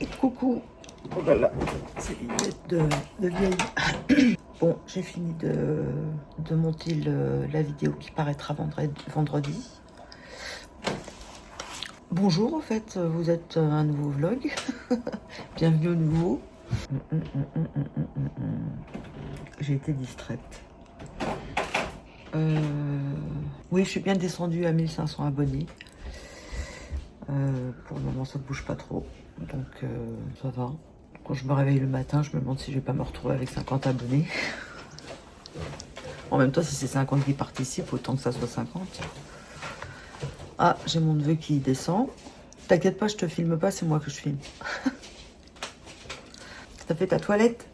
Et coucou. Oh là là, c'est une tête de vieille. Bon, j'ai fini de monter la vidéo qui paraîtra vendredi. Bonjour, en fait, vous êtes un nouveau vlog. Bienvenue au nouveau. J'ai été distraite. Oui, je suis bien descendue à 1500 abonnés. Pour le moment, ça ne bouge pas trop. Donc, ça va. Quand je me réveille le matin, je me demande si je vais pas me retrouver avec 50 abonnés. En même temps, si c'est 50 qui participent, autant que ça soit 50. Ah, j'ai mon neveu qui descend. T'inquiète pas, je te filme pas, c'est moi que je filme. T'as fait ta toilette?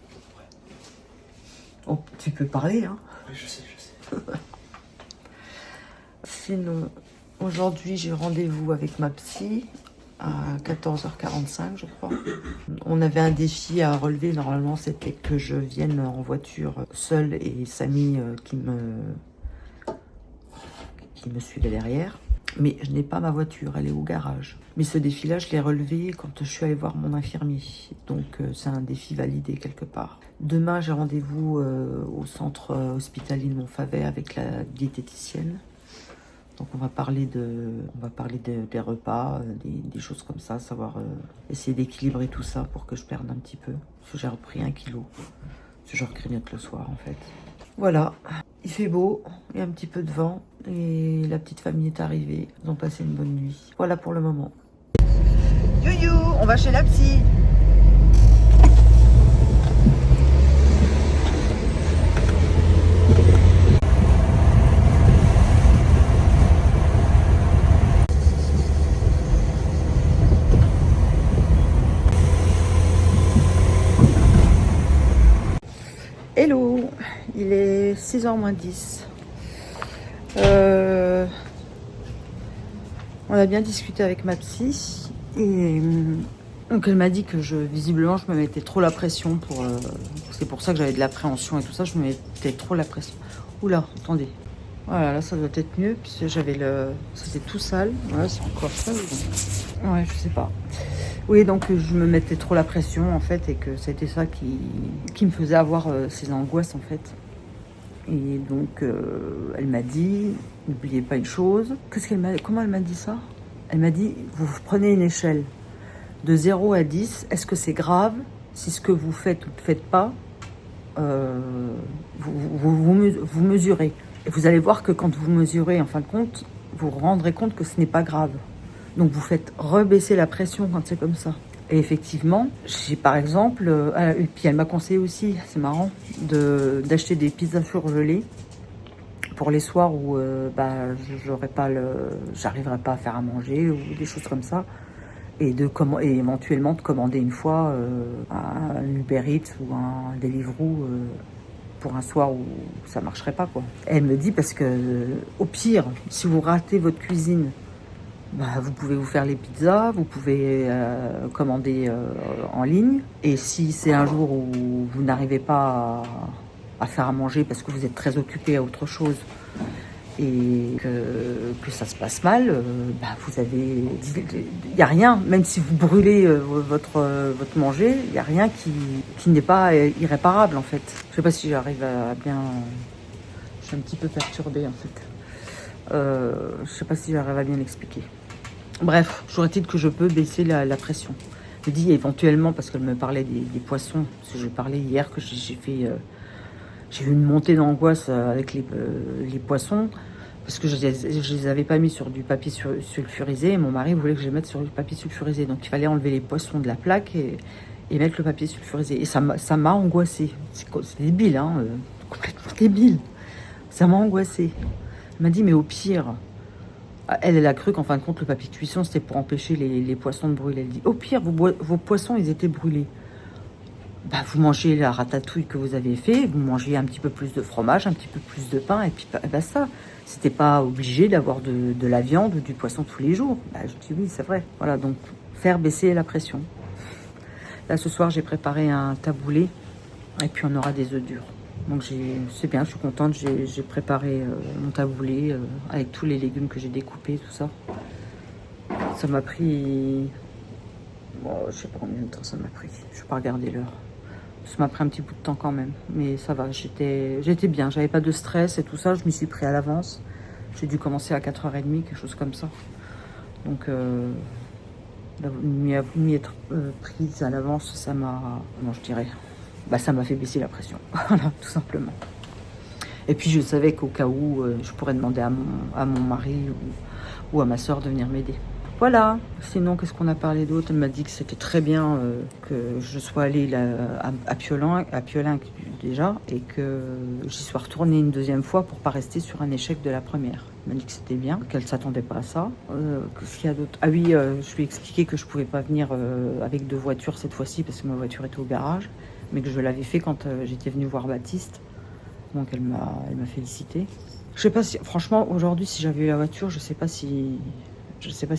Oh, tu peux parler, hein? Oui, je sais. Sinon, aujourd'hui, j'ai rendez-vous avec ma psy à 14h45, je crois. On avait un défi à relever. Normalement, c'était que je vienne en voiture seule et Samy qui me suivait derrière. Mais je n'ai pas ma voiture, elle est au garage. Mais ce défi-là, je l'ai relevé quand je suis allée voir mon infirmier. Donc, c'est un défi validé quelque part. Demain, j'ai rendez-vous au centre hospitalier de Montfavet avec la diététicienne. Donc, on va parler des repas, des choses comme ça, savoir essayer d'équilibrer tout ça pour que je perde un petit peu. Parce que j'ai repris 1 kilo. Parce que je grignote le soir, en fait. Voilà, il fait beau, il y a un petit peu de vent et la petite famille est arrivée. Ils ont passé une bonne nuit. Voilà pour le moment. Youyou, on va chez la psy. Hello, il est 6h moins 10. On a bien discuté avec ma psy et donc elle m'a dit que visiblement je me mettais trop la pression pour c'est pour ça que j'avais de l'appréhension et tout ça, je me mettais trop la pression. Oula, attendez. Voilà, là ça doit être mieux puisque c'était tout sale. Voilà, c'est encore sale. Donc... Ouais, je sais pas. Oui, donc je me mettais trop la pression en fait et que c'était ça qui me faisait avoir ces angoisses en fait. Et donc elle m'a dit, n'oubliez pas une chose. Comment elle m'a dit ça? Elle m'a dit, vous prenez une échelle de 0 à 10. Est-ce que c'est grave si ce que vous faites ou ne faites pas, vous mesurez. Et vous allez voir que quand vous mesurez, en fin de compte, vous vous rendrez compte que ce n'est pas grave. Donc vous faites rebaisser la pression quand c'est comme ça. Et effectivement, j'ai par exemple, et puis elle m'a conseillé aussi, c'est marrant, d'acheter des pizzas surgelées pour les soirs où j'arriverai pas à faire à manger ou des choses comme ça. Et éventuellement de commander une fois un Uber Eats ou un Deliveroo pour un soir où ça marcherait pas, quoi. Elle me dit parce que au pire, si vous ratez votre cuisine, vous pouvez vous faire les pizzas, vous pouvez commander en ligne. Et si c'est un jour où vous n'arrivez pas à faire à manger parce que vous êtes très occupé à autre chose et que ça se passe mal, vous avez... Il n'y a rien, même si vous brûlez votre manger, il n'y a rien qui n'est pas irréparable en fait. Je ne sais pas si j'arrive à bien... Je suis un petit peu perturbée en fait. Je ne sais pas si j'arrive à bien l'expliquer. Bref, j'aurais-il que je peux baisser la pression. Je dis éventuellement, parce qu'elle me parlait des poissons, parce que je parlais hier que j'ai eu une montée d'angoisse avec les poissons, parce que je les avais pas mis sur du papier sulfurisé, et mon mari voulait que je les mette sur du papier sulfurisé. Donc il fallait enlever les poissons de la plaque et mettre le papier sulfurisé. Et ça m'a angoissée. C'est débile, hein, complètement débile. Ça m'a angoissée. Elle m'a dit, mais au pire... Elle a cru qu'en fin de compte, le papier de cuisson, c'était pour empêcher les poissons de brûler. Elle dit, au pire, vos poissons, ils étaient brûlés. Vous mangez la ratatouille que vous avez fait, vous mangez un petit peu plus de fromage, un petit peu plus de pain, et puis ça. C'était pas obligé d'avoir de la viande ou du poisson tous les jours. Je dis oui, c'est vrai. Voilà, donc faire baisser la pression. Là, ce soir, j'ai préparé un taboulé, et puis on aura des œufs durs. Donc c'est bien, je suis contente, j'ai préparé mon taboulé avec tous les légumes que j'ai découpés, tout ça. Ça m'a pris Bon, je sais pas combien de temps ça m'a pris. Je vais pas regarder l'heure. Ça m'a pris un petit bout de temps quand même. Mais ça va, j'étais bien. J'avais pas de stress et tout ça. Je m'y suis pris à l'avance. J'ai dû commencer à 4h30, quelque chose comme ça. Donc, m'y être prise à l'avance, ça m'a... Comment je dirais, ça m'a fait baisser la pression. Voilà, tout simplement. Et puis, je savais qu'au cas où, je pourrais demander à mon mari ou à ma soeur de venir m'aider. Voilà. Sinon, qu'est-ce qu'on a parlé d'autre? Elle m'a dit que c'était très bien que je sois allée là, à Piolenc déjà, et que j'y sois retournée une deuxième fois pour pas rester sur un échec de la première. Elle m'a dit que c'était bien, qu'elle ne s'attendait pas à ça. Qu'est-ce qu'il y a d'autre? Ah oui, je lui ai expliqué que je pouvais pas venir avec 2 voitures cette fois-ci parce que ma voiture était au garage, mais que je l'avais fait quand j'étais venue voir Baptiste. Donc elle m'a félicité. Je sais pas si, franchement, aujourd'hui, si j'avais eu la voiture, je sais pas si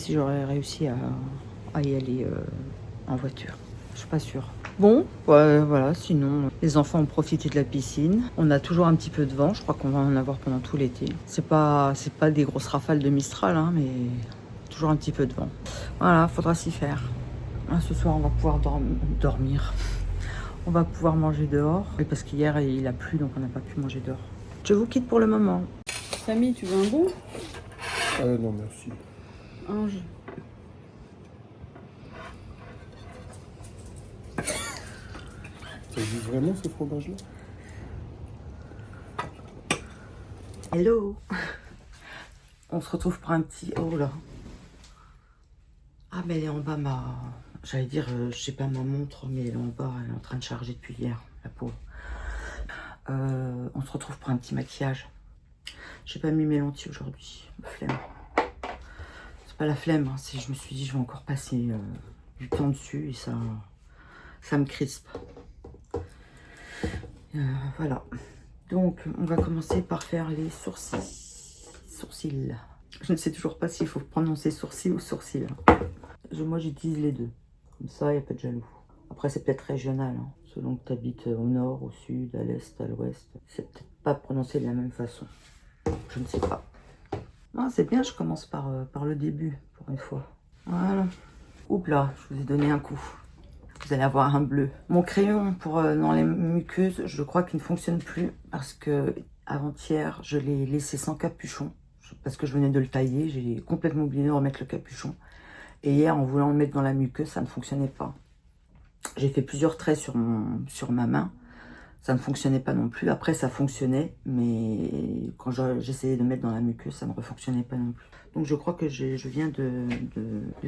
j'aurais réussi à y aller en voiture. Je suis pas sûre. Bon, ouais, voilà, sinon, les enfants ont profité de la piscine. On a toujours un petit peu de vent, je crois qu'on va en avoir pendant tout l'été. C'est pas des grosses rafales de Mistral, hein, mais toujours un petit peu de vent. Voilà, faudra s'y faire. Ce soir, on va pouvoir dormir. On va pouvoir manger dehors. Oui, parce qu'hier, il a plu, donc on n'a pas pu manger dehors. Je vous quitte pour le moment. Camille, tu veux un bon? Non, merci. Ange. Ça existe vraiment ce fromage-là? Hello. On se retrouve pour un petit... Oh là. Ah, mais elle est en bas, j'allais dire, je sais pas ma montre, mais elle est en bas, elle est en train de charger depuis hier, la pauvre. On se retrouve pour un petit maquillage. J'ai pas mis mes lentilles aujourd'hui, flemme. C'est pas la flemme, hein, je me suis dit je vais encore passer du temps dessus et ça me crispe. Voilà. Donc on va commencer par faire les sourcils. Je ne sais toujours pas s'il faut prononcer sourcils ou sourcils. Moi j'utilise les deux. Comme ça, il n'y a pas de jaloux. Après, c'est peut-être régional, hein, selon que tu habites au nord, au sud, à l'est, à l'ouest. C'est peut-être pas prononcé de la même façon. Je ne sais pas. Non, c'est bien, je commence par le début, pour une fois. Voilà. Oups là, je vous ai donné un coup. Vous allez avoir un bleu. Mon crayon pour dans les muqueuses, je crois qu'il ne fonctionne plus parce que avant-hier, je l'ai laissé sans capuchon. Parce que je venais de le tailler, j'ai complètement oublié de remettre le capuchon. Et hier, en voulant le mettre dans la muqueuse, ça ne fonctionnait pas. J'ai fait plusieurs traits sur ma main. Ça ne fonctionnait pas non plus. Après, ça fonctionnait, mais quand j'essayais de mettre dans la muqueuse, ça ne refonctionnait pas non plus. Donc, je crois que je viens de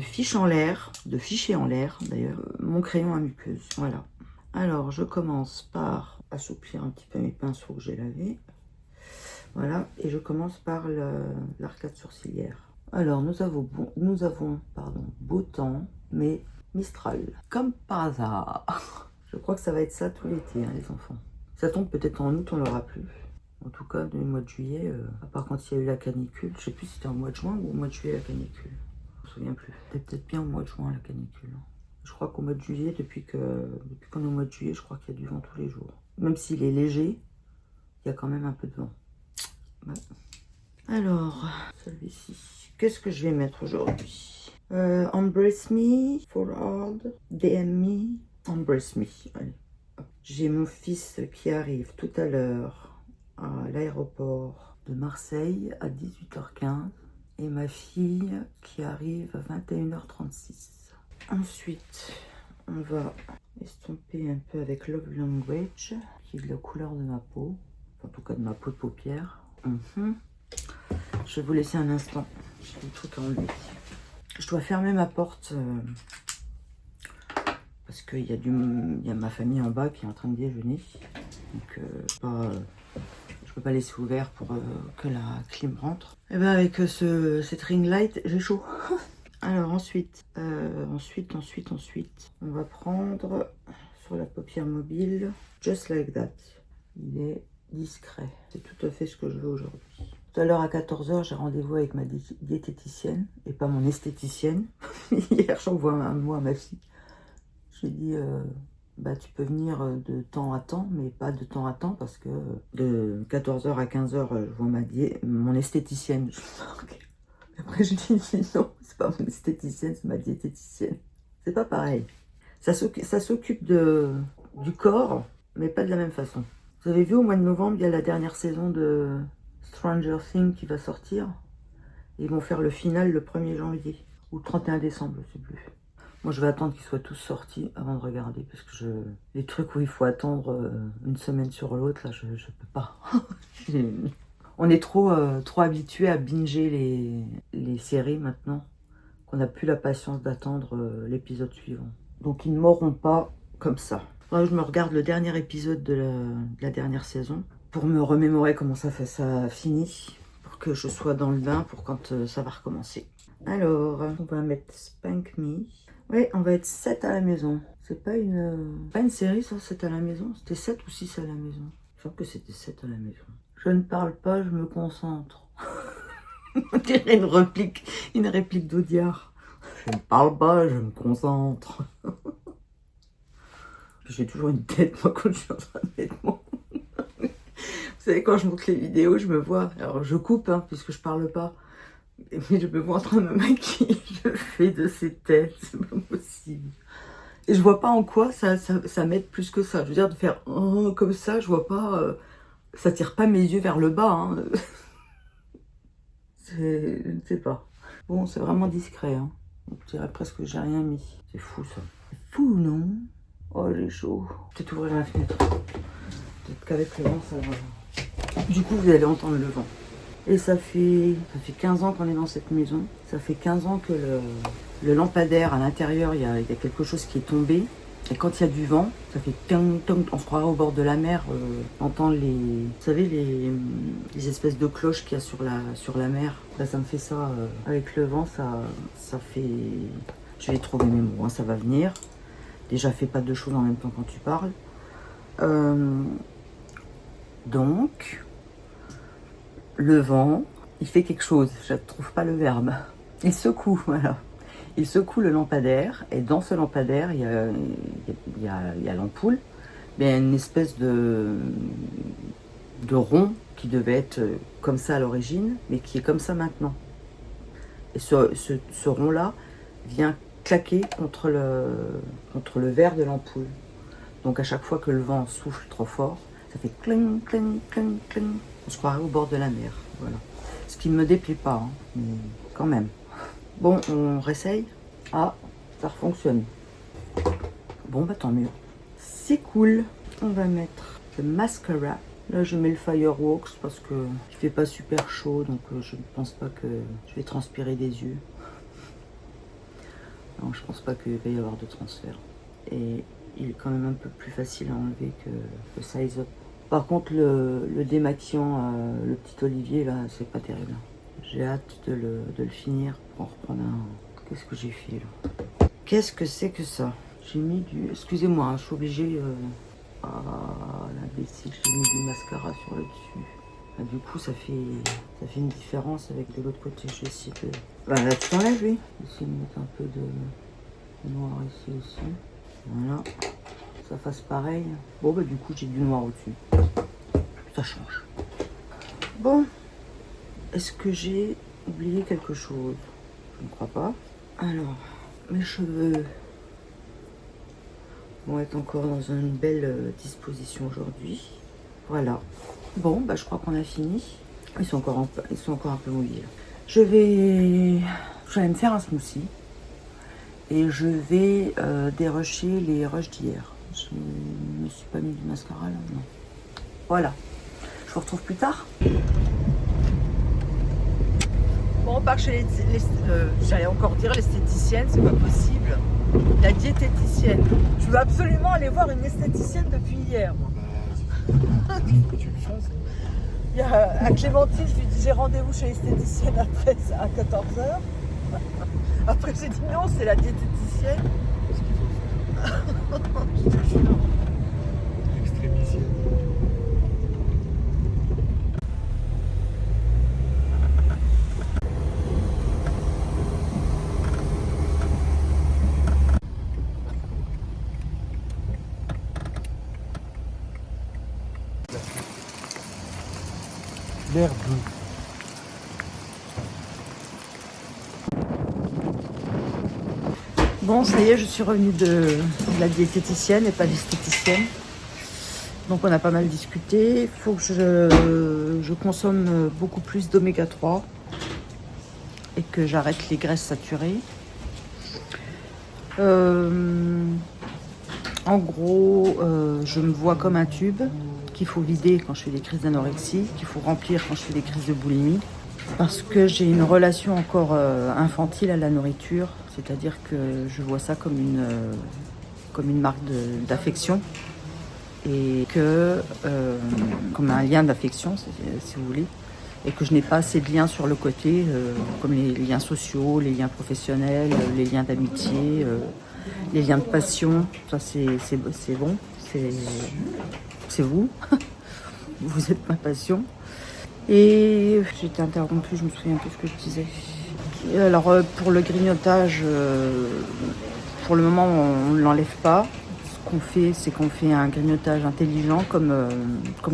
ficher en l'air, d'ailleurs, mon crayon à muqueuse. Voilà. Alors, je commence par assouplir un petit peu mes pinceaux que j'ai lavés. Voilà. Et je commence par l'arcade sourcilière. Alors, nous avons beau temps, mais Mistral. Comme par hasard. Je crois que ça va être ça tout l'été, hein, les enfants. Ça tombe peut-être en août, on l'aura plus. En tout cas, du mois de juillet, à part quand il y a eu la canicule. Je sais plus si c'était en mois de juin ou au mois de juillet la canicule. Je me souviens plus. C'était peut-être bien au mois de juin la canicule. Je crois qu'au mois de juillet, depuis qu'on est au mois de juillet, je crois qu'il y a du vent tous les jours. Même s'il est léger, il y a quand même un peu de vent. Ouais. Alors, celui-ci. Qu'est-ce que je vais mettre aujourd'hui? Embrace Me, For Hard, DM Me, Embrace Me. Allez. J'ai mon fils qui arrive tout à l'heure à l'aéroport de Marseille à 18h15 et ma fille qui arrive à 21h36. Ensuite, on va estomper un peu avec Love Language, qui est de la couleur de ma peau, en tout cas de ma peau de paupière. Je vais vous laisser un instant, j'ai des trucs à enlever. Je dois fermer ma porte parce qu'il y a ma famille en bas qui est en train de déjeuner. Donc je peux pas laisser ouvert pour que la clim rentre. Et bien avec cette ring light, j'ai chaud. Alors ensuite, on va prendre sur la paupière mobile Just Like That. Il est discret. C'est tout à fait ce que je veux aujourd'hui. Tout à l'heure à 14h, j'ai rendez-vous avec ma diététicienne et pas mon esthéticienne. Hier, j'envoie un mot à ma fille. Je lui ai dit, tu peux venir de temps à temps, mais pas de temps à temps parce que de 14h à 15h, je vois mon esthéticienne. Après, je dis non, c'est pas mon esthéticienne, c'est ma diététicienne. C'est pas pareil. Ça s'occupe du corps, mais pas de la même façon. Vous avez vu, au mois de novembre, il y a la dernière saison de Stranger Things qui va sortir. Ils vont faire le final le 1er janvier, ou le 31 décembre, je sais plus. Moi, je vais attendre qu'ils soient tous sortis avant de regarder, parce que les trucs où il faut attendre une semaine sur l'autre, là, je peux pas. On est trop habitué à binger les séries maintenant, qu'on n'a plus la patience d'attendre l'épisode suivant. Donc, ils ne mourront pas comme ça. Faudrait que je me regarde le dernier épisode de la dernière saison, pour me remémorer comment ça finit, pour que je sois dans le bain pour quand ça va recommencer. Alors, on va mettre Spank Me. Oui, on va être 7 à la maison. C'est pas une série, ça, 7 à la maison. C'était 7 ou 6 à la maison. Je crois que c'était 7 à la maison. Je ne parle pas, je me concentre. On dirait une réplique d'Audiard. Je ne parle pas, je me concentre. J'ai toujours une tête, moi, quand je suis en train de mettre mon... Vous savez, quand je monte les vidéos, je me vois... Alors, je coupe, hein, puisque je parle pas. Mais je me vois en train de me maquiller. Je fais de ces têtes, c'est pas possible. Et je vois pas en quoi ça m'aide plus que ça. Je veux dire, de faire comme ça, je vois pas... ça tire pas mes yeux vers le bas. Hein. Je ne sais pas. Bon, c'est vraiment discret. Hein. Je dirais presque que j'ai rien mis. C'est fou, ça. C'est fou, non? Oh, j'ai chaud. Peut-être ouvrir la fenêtre. Peut-être qu'avec le vent, ça va. Du coup, vous allez entendre le vent. Et ça fait 15 ans qu'on est dans cette maison. Ça fait 15 ans que le lampadaire à l'intérieur, il y a quelque chose qui est tombé. Et quand il y a du vent, ça fait tong, tong, on se croirait au bord de la mer, on entend vous savez, les espèces de cloches qu'il y a sur la mer. Là, ça me fait ça, avec le vent, ça fait... Je vais trouver mes mots, hein, ça va venir. Déjà, fais pas deux choses en même temps quand tu parles. Donc, le vent, il fait quelque chose, je ne trouve pas le verbe. Il secoue, voilà. Il secoue le lampadaire, et dans ce lampadaire, il y a l'ampoule, mais il y a une espèce de rond qui devait être comme ça à l'origine, mais qui est comme ça maintenant. Et ce rond-là vient claquer contre le verre de l'ampoule. Donc à chaque fois que le vent souffle trop fort, ça fait cling, cling, cling, cling. On se croirait au bord de la mer, voilà. Ce qui ne me déplaît pas, hein, mais quand même. Bon, on réessaye. Ah, ça fonctionne. Bon, bah tant mieux. C'est cool. On va mettre le mascara. Là, je mets le Fireworks parce que il fait pas super chaud, donc je ne pense pas que je vais transpirer des yeux. Non, je pense pas qu'il va y avoir de transfert. Et il est quand même un peu plus facile à enlever que le Size Up. Par contre, le démaquillant, le petit Olivier, là, c'est pas terrible. J'ai hâte de le finir pour en reprendre un. Qu'est-ce que j'ai fait, là? Qu'est-ce que c'est que ça? J'ai mis du... Excusez-moi, hein, je suis obligée... Ah, l'imbécile, j'ai mis du mascara sur le dessus. Ah, du coup, ça fait une différence avec de l'autre côté. Je vais essayer de... Bah, là, tu t'enlèves, lui. Je vais essayer de mettre un peu de noir ici aussi. Voilà. Ça fasse pareil. Bon, bah, du coup, j'ai du noir au-dessus. Ça change. Bon. Est-ce que j'ai oublié quelque chose? Je ne crois pas. Alors, mes cheveux vont être encore dans une belle disposition aujourd'hui. Voilà. Bon, bah, je crois qu'on a fini. Ils sont encore un peu mouillés. Je vais me faire un smoothie. Et je vais dérusher les rushs d'hier. Je ne me suis pas mis du mascara là, non. Voilà. Je vous retrouve plus tard. Bon, on part chez j'allais encore dire l'esthéticienne, c'est pas possible. La diététicienne. Je veux absolument aller voir une esthéticienne depuis hier. Moi. Que tu le fasses. Il y a, à Clémentine, je lui dis j'ai rendez-vous chez l'esthéticienne après à 14h. Après j'ai dit non, c'est la diététicienne. C'est ce qu'il faut faire. Je te jure. Extrémicienne. L'air bleu. Bon, ça y est, je suis revenue de la diététicienne et pas l'esthéticienne. Donc on a pas mal discuté. Il faut que je consomme beaucoup plus d'oméga 3 et que j'arrête les graisses saturées. En gros, je me vois comme un tube qu'il faut vider quand je fais des crises d'anorexie, qu'il faut remplir quand je fais des crises de boulimie. Parce que j'ai une relation encore infantile à la nourriture, c'est-à-dire que je vois ça comme une marque d'affection et que comme un lien d'affection, si vous voulez, et que je n'ai pas assez de liens sur le côté, comme les liens sociaux, les liens professionnels, les liens d'amitié, les liens de passion. Ça c'est bon, c'est vous, vous êtes ma passion. Et j'ai été interrompue, je me souviens plus ce que je disais. Alors pour le grignotage, pour le moment on ne l'enlève pas. Ce qu'on fait, c'est qu'on fait un grignotage intelligent comme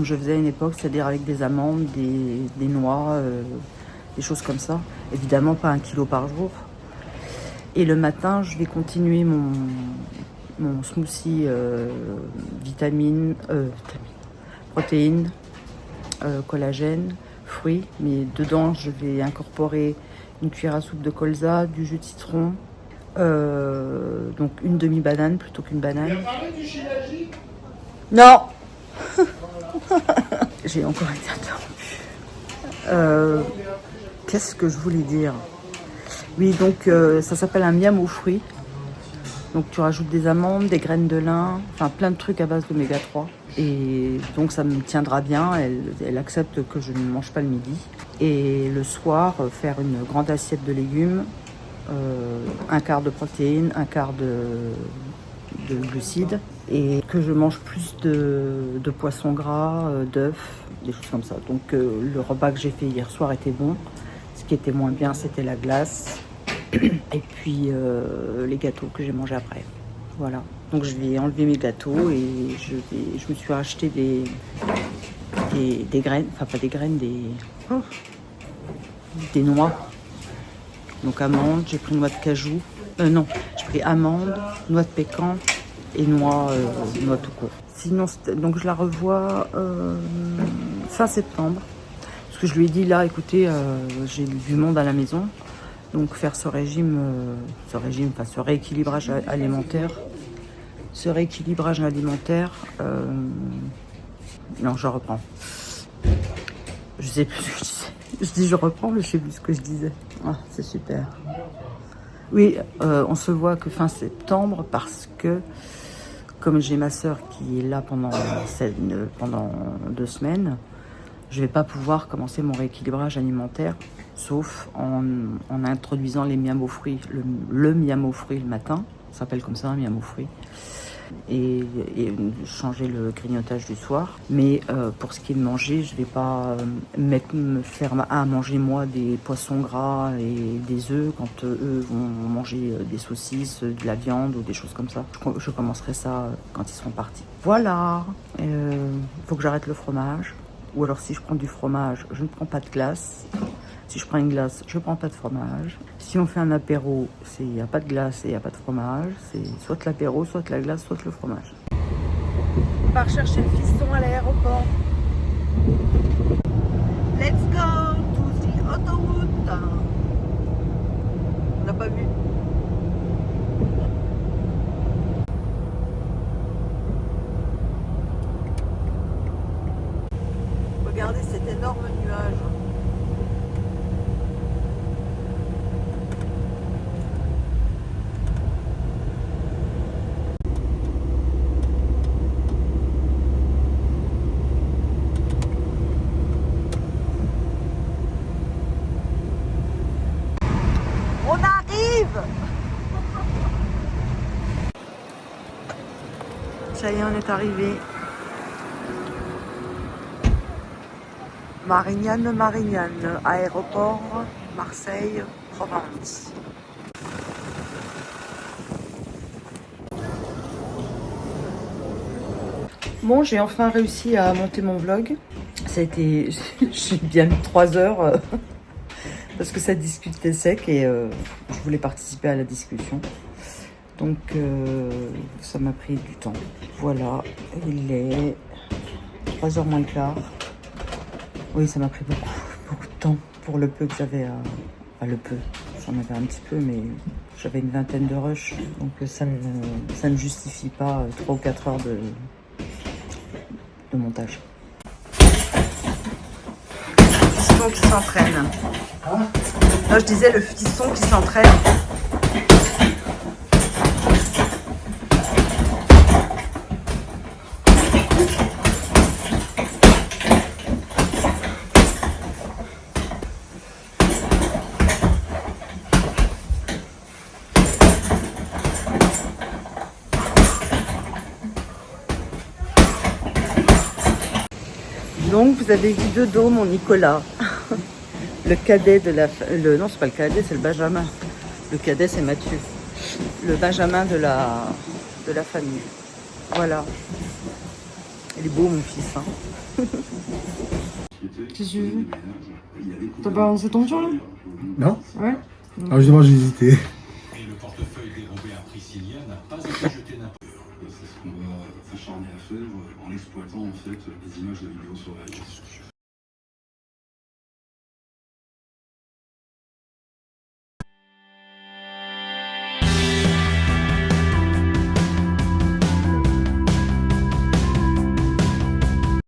je faisais à une époque, c'est-à-dire avec des amandes, des noix, des choses comme ça. Évidemment pas 1 kilo par jour. Et le matin, je vais continuer mon smoothie protéines, collagène, fruits, mais dedans je vais incorporer une cuillère à soupe de colza, du jus de citron, donc une demi-banane plutôt qu'une banane. Non. J'ai encore été interrompue. Qu'est-ce que je voulais dire? Oui, donc ça s'appelle un miam aux fruits. Donc tu rajoutes des amandes, des graines de lin, enfin plein de trucs à base d'oméga 3. Et donc ça me tiendra bien, elle accepte que je ne mange pas le midi. Et le soir, faire une grande assiette de légumes, un quart de protéines, un quart de glucides. Et que je mange plus de poissons gras, d'œufs, des choses comme ça. Donc le repas que j'ai fait hier soir était bon. Ce qui était moins bien, c'était la glace. Et puis les gâteaux que j'ai mangés après. Voilà. Donc je vais enlever mes gâteaux et je me suis acheté des graines, enfin pas des graines, des noix. Donc amandes, j'ai pris noix de cajou. Non, j'ai pris amandes, noix de pécan et noix tout court. Sinon, donc je la revois fin septembre. Parce que je lui ai dit là, écoutez, j'ai du monde à la maison. Donc faire ce rééquilibrage alimentaire. Non, je reprends. Je sais plus ce que je disais. Je dis je reprends, mais je sais plus ce que je disais. Ah, c'est super. Oui, on se voit que fin septembre parce que comme j'ai ma sœur qui est là pendant 2 semaines, je vais pas pouvoir commencer mon rééquilibrage alimentaire sauf en introduisant les miam aux fruits, le miam aux fruits le matin, ça s'appelle comme ça, un miam aux fruits, et changer le grignotage du soir. Mais pour ce qui est de manger, je vais pas me faire à manger moi des poissons gras et des œufs quand eux vont manger des saucisses, de la viande ou des choses comme ça. Je commencerai ça quand ils seront partis. Voilà, faut que j'arrête le fromage. Ou alors si je prends du fromage, je ne prends pas de glace. Si je prends une glace, je ne prends pas de fromage. Si on fait un apéro, il n'y a pas de glace et il n'y a pas de fromage. C'est soit l'apéro, soit la glace, soit le fromage. On va rechercher le fiston à l'aéroport. Let's go to the autoroute. On n'a pas vu. Regardez cet énorme nuage. On arrive! Ça y est, on est arrivé. Marignane, aéroport, Marseille, Provence. Bon, j'ai enfin réussi à monter mon vlog. Ça a été... j'ai bien mis 3 heures parce que ça discutait sec et je voulais participer à la discussion. Donc ça m'a pris du temps. Voilà, il est 3h moins le quart. Oui, ça m'a pris beaucoup de temps pour le peu que j'avais à... Enfin, le peu, j'en avais un petit peu, mais j'avais une vingtaine de rushs. Donc ça ne justifie pas 3 ou 4 heures de montage. Le fiston qui s'entraîne. Non, je disais le fiston qui s'entraîne. Donc vous avez vu de dos mon Nicolas, le cadet de la... non, c'est pas le cadet, c'est le Benjamin. Le cadet, c'est Mathieu. Le Benjamin de la famille. Voilà. Il est beau, mon fils. Hein. Qu'est-ce que tu veux? T'as pas lancé ton tour là? Non. Ouais. Alors justement, j'ai hésité. Et le portefeuille dérobé à Priscilla n'a pas été jeté n'importe où. C'est ce qu'on va s'acharner à faire en exploitant en fait les images de vidéosurveillance.